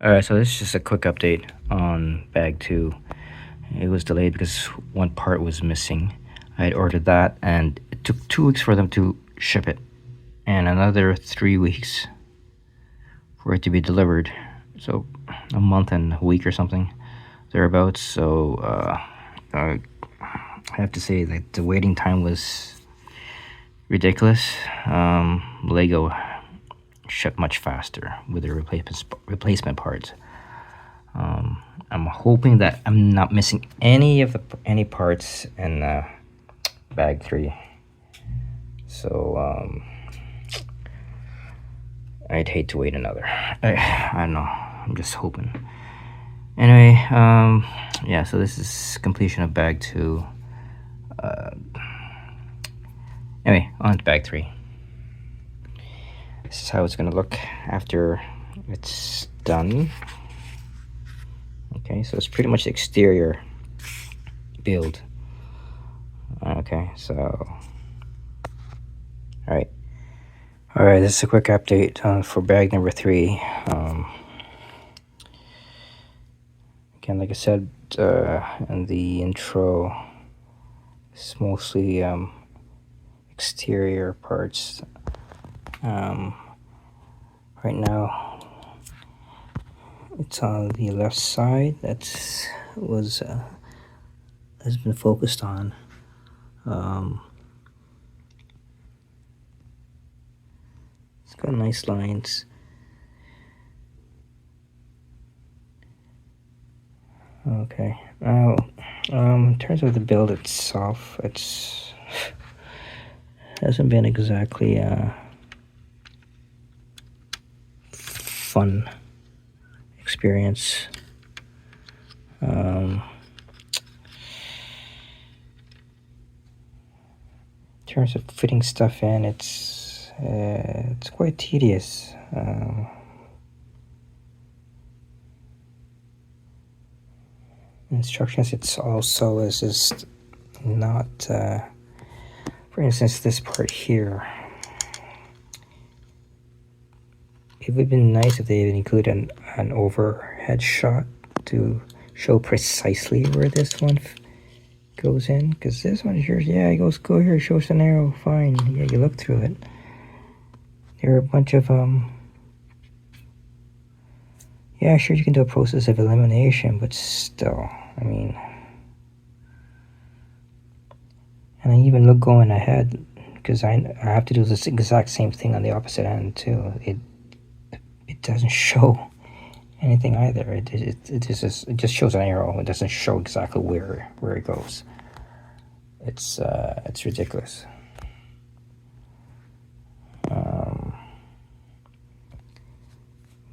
Alright, so this is just a quick update on bag 2. It was delayed because one part was missing. I had ordered that and it took 2 weeks for them to ship it and another 3 weeks for it to be delivered. So a month and a week or something thereabouts. So I have to say that the waiting time was ridiculous. Lego shipped much faster with the replacement parts. I'm hoping that I'm not missing any parts in bag 3. So I'd hate to wait another. I don't know. I'm just hoping. Anyway, yeah. So this is completion of bag 2. Anyway, on to bag 3. This is how it's gonna look after it's done. Okay, so it's pretty much the exterior build. Okay, so all right, this is a quick update for bag number 3. Again, like I said in the intro, it's mostly exterior parts. Right now it's on the left side. Has been focused on. It's got nice lines. Okay, now in terms of the build itself, it's hasn't been exactly fun experience. In terms of fitting stuff in, it's quite tedious. Instructions, it's also is just not. For instance, this part here. It would have been nice if they had included an overhead shot to show precisely where this one goes in, because this one here, yeah, it goes go here, shows an arrow, fine, yeah, you look through it. There are a bunch of yeah, sure, you can do a process of elimination, but still, I mean, and I even look going ahead because I have to do this exact same thing on the opposite end too. It doesn't show anything either. It just shows an arrow. It doesn't show exactly where it goes. It's ridiculous.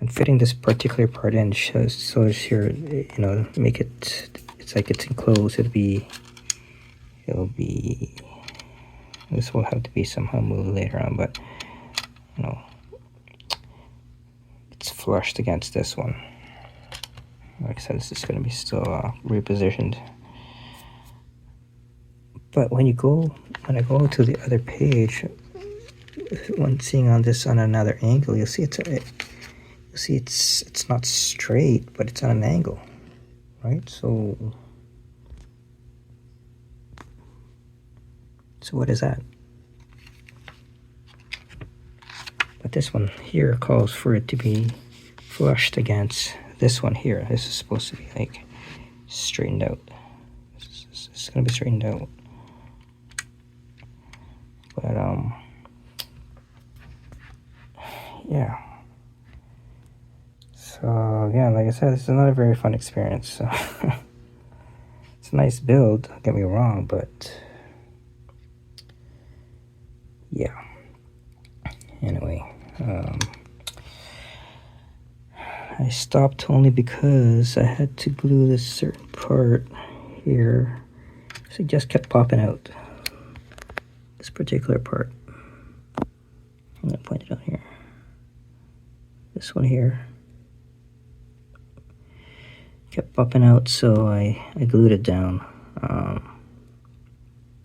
And fitting this particular part in shows here, you know, make it. It's like it's enclosed. It'll be. This will have to be somehow moved later on, but you know, it's flushed against this one. Like I said, this is going to be still repositioned. But when I go to the other page, when seeing on this on another angle, you'll see it's not straight, but it's on an angle, right? So what is that? But this one here calls for it to be flushed against this one here. This is supposed to be like straightened out. It's gonna be straightened out. But yeah. So yeah, like I said, this is not a very fun experience. So it's a nice build, don't get me wrong, but yeah. Anyway, I stopped only because I had to glue this certain part here. So it just kept popping out. This particular part. I'm gonna point it out here. This one here kept popping out, so I glued it down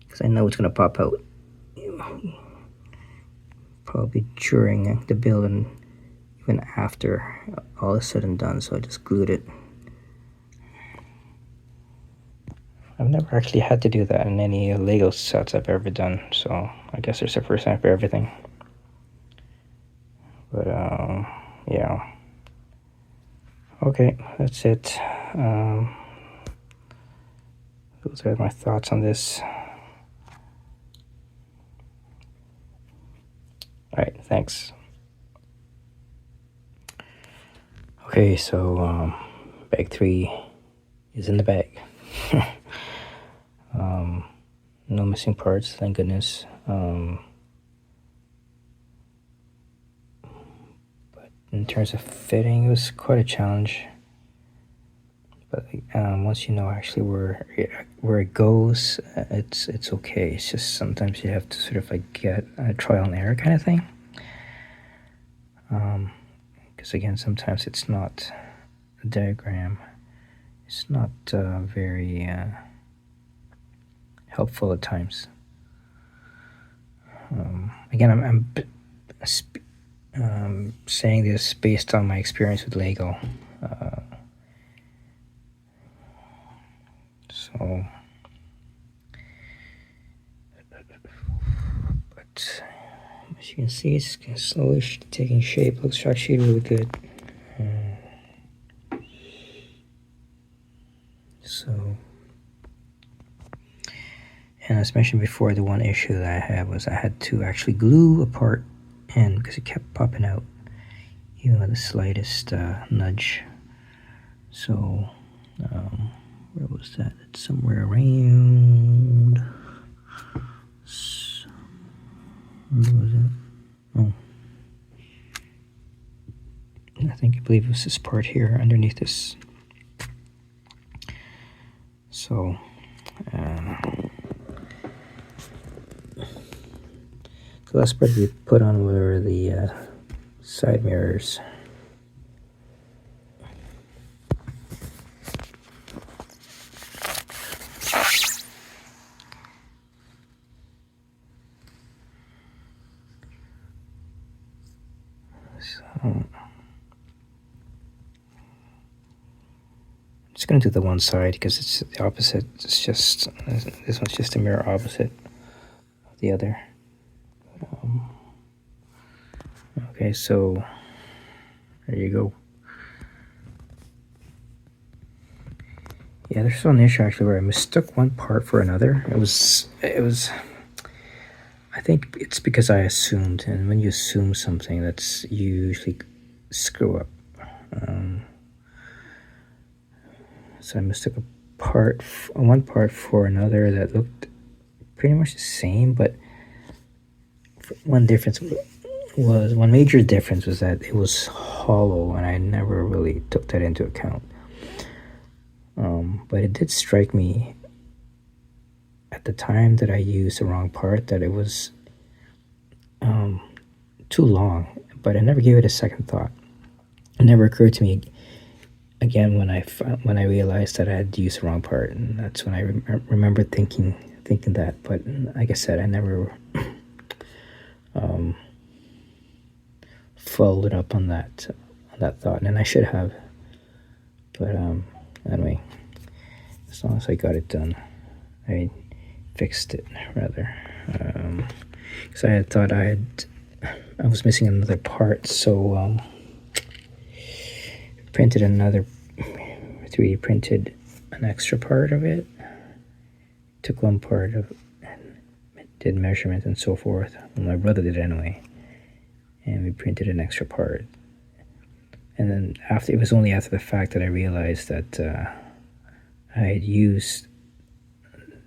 because I know it's gonna pop out probably during the build, and even after all is said and done, so I just glued it. I've never actually had to do that in any Lego sets I've ever done, so I guess there's a first time for everything. But yeah. Okay, that's it. Those are my thoughts on this. Alright, thanks. Okay, so bag 3 is in the bag. No missing parts, thank goodness. But in terms of fitting, it was quite a challenge. But once you know actually where it goes, it's okay. It's just sometimes you have to sort of like get a trial and error kind of thing. Because again, sometimes it's not a diagram. It's not very helpful at times. Again, I'm saying this based on my experience with Lego. So, but as you can see, it's slowly taking shape. Looks actually really good. So, and as mentioned before, the one issue that I had was I had to actually glue a part in because it kept popping out, even with the slightest nudge. So, where was that? It's somewhere around. Where was it? Oh, I believe it was this part here underneath this. So, the last part we put on were the side mirrors. So, I'm just going to do the one side because it's the opposite. It's just, this one's just a mirror opposite of the other. Okay, so there you go. Yeah, there's one issue actually where I mistook one part for another. It was. I think it's because I assumed, and when you assume something, that's you usually screw up. So I mistook one part for another that looked pretty much the same, but one major difference was that it was hollow, and I never really took that into account. But it did strike me at the time that I used the wrong part that it was too long, but I never gave it a second thought. It never occurred to me again when I realized that I had used the wrong part, and that's when I remember thinking that. But like I said, I never followed up on that thought, and I should have. But anyway, as long as I got it done, I fixed it rather, because I had thought I was missing another part, so printed another 3D printed an extra part of it, took one part of and did measurements and so forth. Well, my brother did it anyway, and we printed an extra part. And then it was only after the fact that I realized that I had used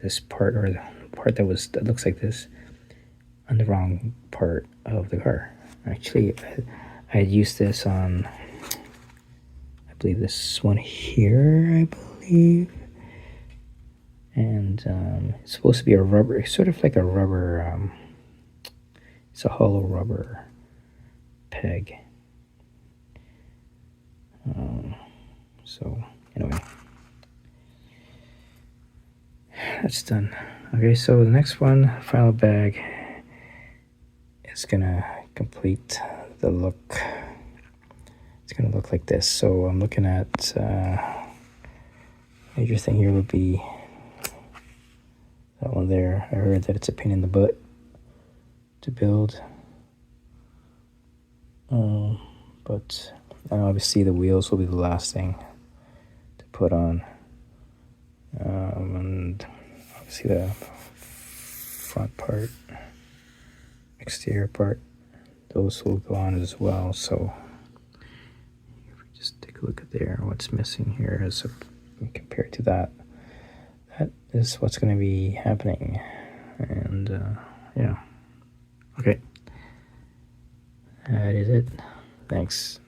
this part, or the part that looks like this, on the wrong part of the car. Actually, I had used this on, I believe this one here, I believe. And it's supposed to be a rubber, sort of like a rubber, it's a hollow rubber peg. So anyway, that's done. Okay, so the next one, final bag, is gonna complete the look. it's going to look like this. So I'm looking at major thing here would be that one there. I heard that it's a pain in the butt to build, but obviously the wheels will be the last thing to put on, and obviously the front part, exterior part, those will go on as well. So if we just take a look at there, what's missing here as compared to that is what's going to be happening. And yeah, okay, that is it. Thanks.